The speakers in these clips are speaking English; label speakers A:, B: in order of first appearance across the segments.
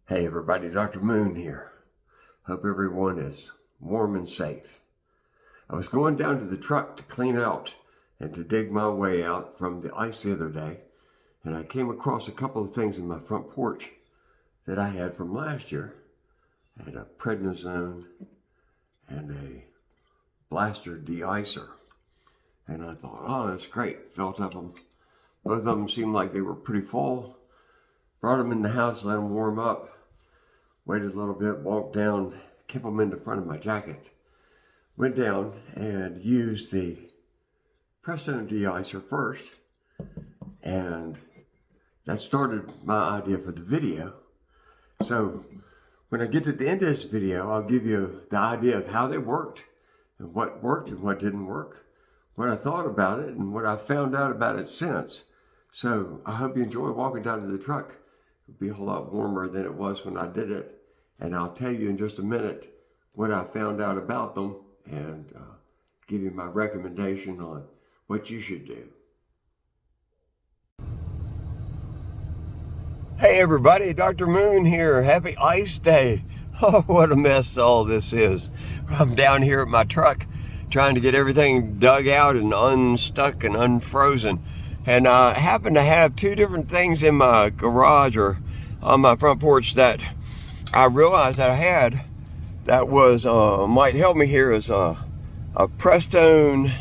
A: Hey everybody, Dr. Moon here. Hope everyone is warm and safe. I was going down to the truck to clean out and to dig my way out from the ice the other day, and I came across a couple of things in my front porch that I had from last year. I had a prednisone and a blaster de-icer, and I thought, oh, that's great. Felt of them. Both of them seemed like they were pretty full. Brought them in the house, let them warm up. Waited a little bit, walked down, kept them in the front of my jacket. Went down and used the Prestone de-icer first. And that started my idea for the video. So when I get to the end of this video, I'll give you the idea of how they worked and what didn't work, what I thought about it, and what I found out about it since. So I hope you enjoy walking down to the truck. It'll be a whole lot warmer than it was when I did it. And I'll tell you in just a minute what I found out about them and give you my recommendation on what you should do. Hey everybody, Dr. Moon here. Happy Ice Day. Oh, what a mess all this is. I'm down here at my truck trying to get everything dug out and unstuck and unfrozen. And I happen to have two different things in my garage or on my front porch that I realized that I had that was might help me here is a Prestone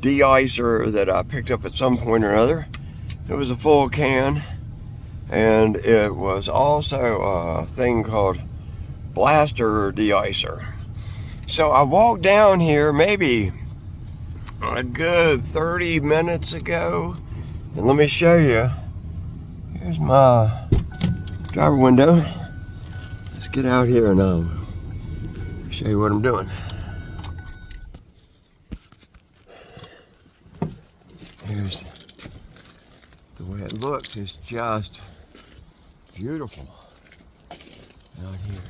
A: de-icer that I picked up at some point or another. It was a full can, and it was also a thing called blaster de-icer. So I walked down here maybe a good 30 minutes ago, and let me show you. Here's my driver window. Let's get out here and show you what I'm doing. Here's the way it looks. It's just beautiful out here.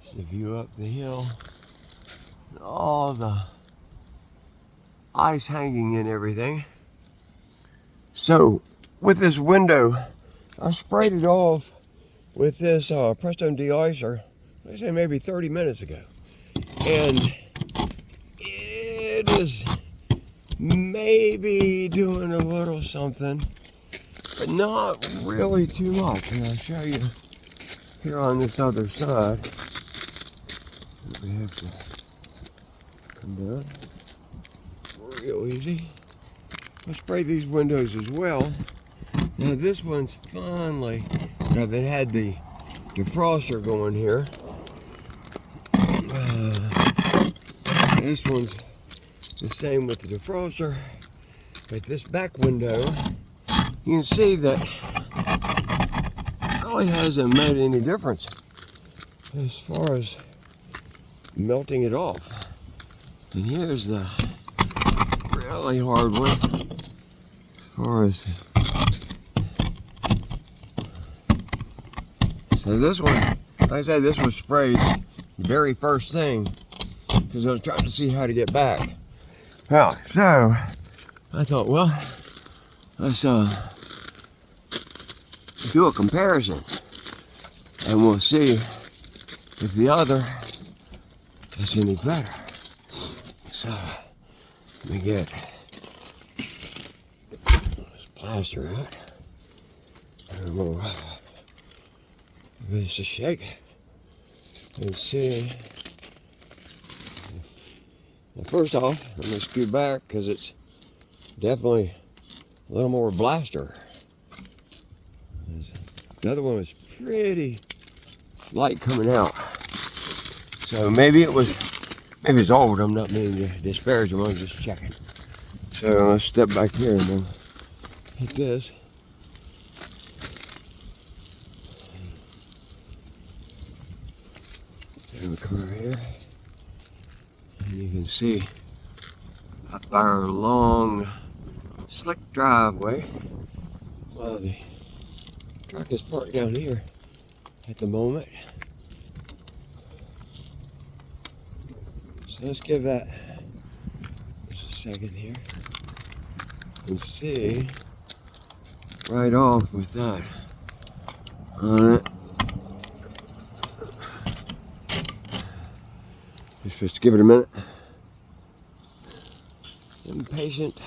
A: It's the view up the hill. All the ice hanging and everything. So with this window, I sprayed it off with this Prestone de-icer, I say maybe 30 minutes ago. And it is maybe doing a little something, but not really too much. And I'll show you here on this other side. We have to come down real easy. I'll spray these windows as well. Now this one's finally, I've had the defroster going here. This one's the same with the defroster, but this back window, you can see that it really hasn't made any difference as far as melting it off. And here's the really hard one as far as. So this one, like I said, this was sprayed the very first thing because I was trying to see how to get back. Well, so I thought, well, let's do a comparison and we'll see if the other is any better. So let me get this plaster out and we'll give this a shake and see. Well, first off, I'm going to scoot back because it's definitely a little more blaster. The other one was pretty light coming out. So maybe it's old. I'm not meaning to disparage them, I'm just checking. So let's step back here and then hit this. And we come over here. And you can see up our long, slick driveway. Well, the truck is parked down here at the moment. So let's give that just a second here and see right off with that. on it. You're supposed to give it a minute. Impatient.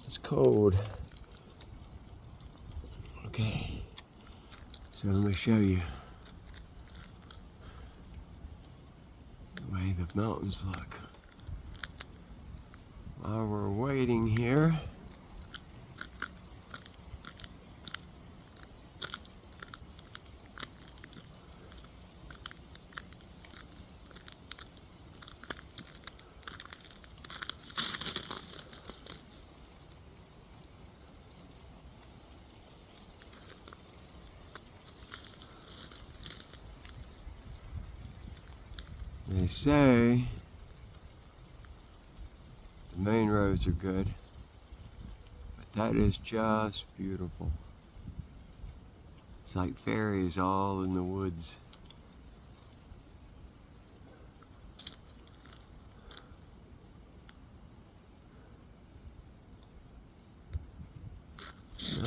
A: It's cold. Okay. So let me show you the way the mountains look. While we're waiting here, they say the main roads are good, but that is just beautiful. It's like fairies all in the woods.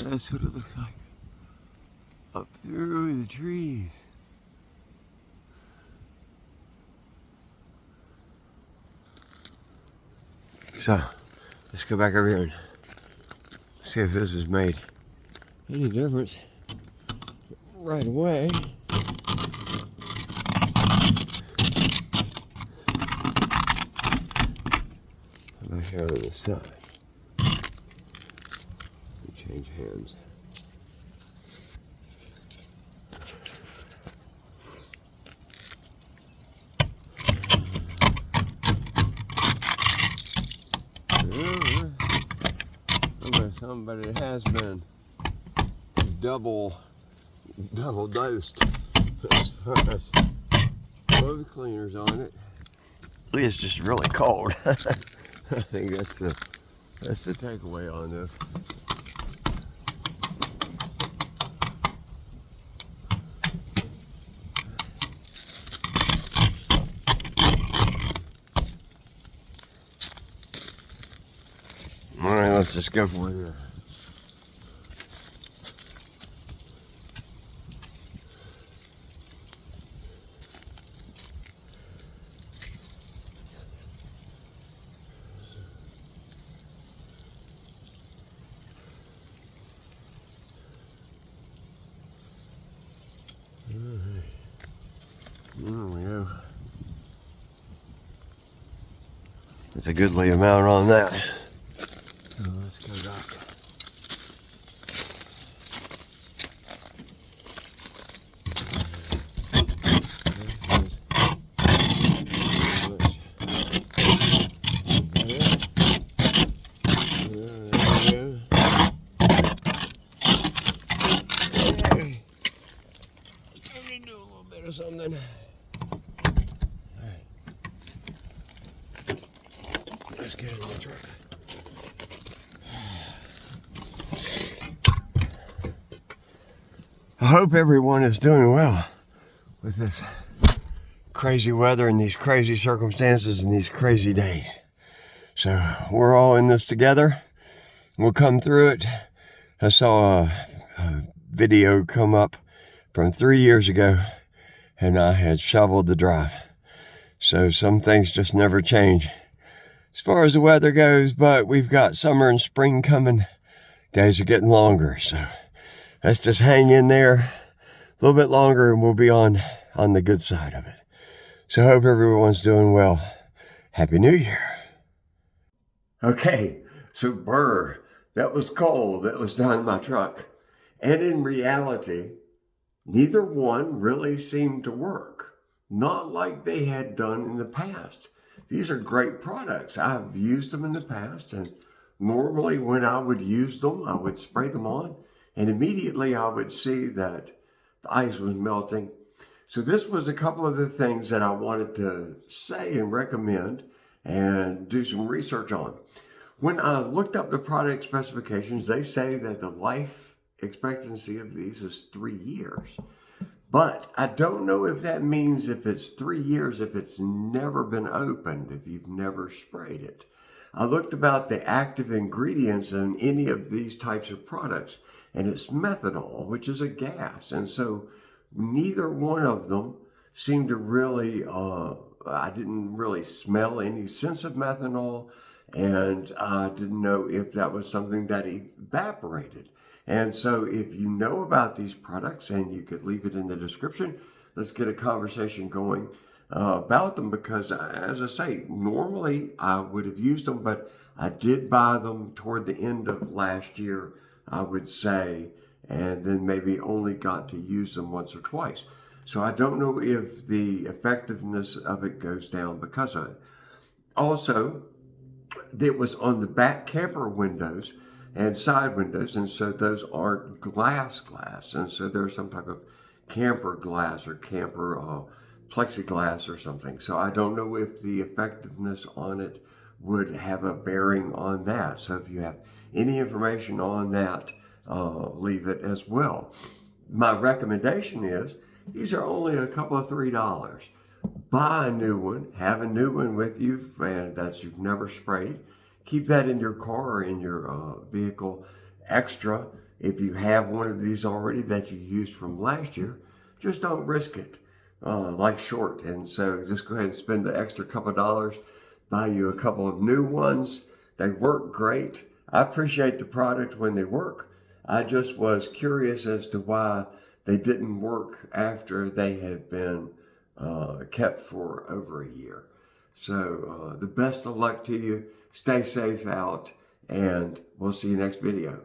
A: That's what it looks like up through the trees. So, let's go back over here and see if this has made any difference right away. How about here on the side? We change hands. Somebody has been double dosed as far as both cleaners on it. It's just really cold. I think that's the takeaway on this. All right, let's just go for it here. There we go. That's a goodly amount on that. So let's go back. Something. All right. Let's get in the truck. I hope everyone is doing well with this crazy weather and these crazy circumstances and these crazy days. So we're all in this together. We'll come through it. I saw a video come up from 3 years ago, and I had shoveled the drive. So some things just never change as far as the weather goes, but we've got summer and spring coming. Days are getting longer, so let's just hang in there a little bit longer and we'll be on the good side of it. So I hope everyone's doing well. Happy New Year. Okay, so brr, that was cold. That was down in my truck. And in reality, neither one really seemed to work, not like they had done in the past. These are great products. I've used them in the past, and normally when I would use them, I would spray them on, and immediately I would see that the ice was melting. So this was a couple of the things that I wanted to say and recommend and do some research on. When I looked up the product specifications, they say that the life expectancy of these is 3 years. But I don't know if that means if it's 3 years, if it's never been opened, if you've never sprayed it. I looked about the active ingredients in any of these types of products, and it's methanol, which is a gas. And so neither one of them seemed to really, I didn't really smell any sense of methanol, and I didn't know if that was something that evaporated. And so if you know about these products, and you could leave it in the description, let's get a conversation going about them, because as I say, normally I would have used them, but I did buy them toward the end of last year, I would say, and then maybe only got to use them once or twice. So I don't know if the effectiveness of it goes down because of it. Also, it was on the back camper windows and side windows, and so those aren't glass, and so there's some type of camper glass or camper plexiglass or something. So I don't know if the effectiveness on it would have a bearing on that. So if you have any information on that, leave it as well. My recommendation is these are only a couple of $3. Buy a new one, have a new one with you, and that you've never sprayed. Keep that in your car or in your vehicle extra. If you have one of these already that you used from last year, just don't risk it. Life's short, and so just go ahead and spend the extra couple of dollars, buy you a couple of new ones. They work great. I appreciate the product when they work. I just was curious as to why they didn't work after they had been kept for over a year. So the best of luck to you. Stay safe out, and we'll see you next video.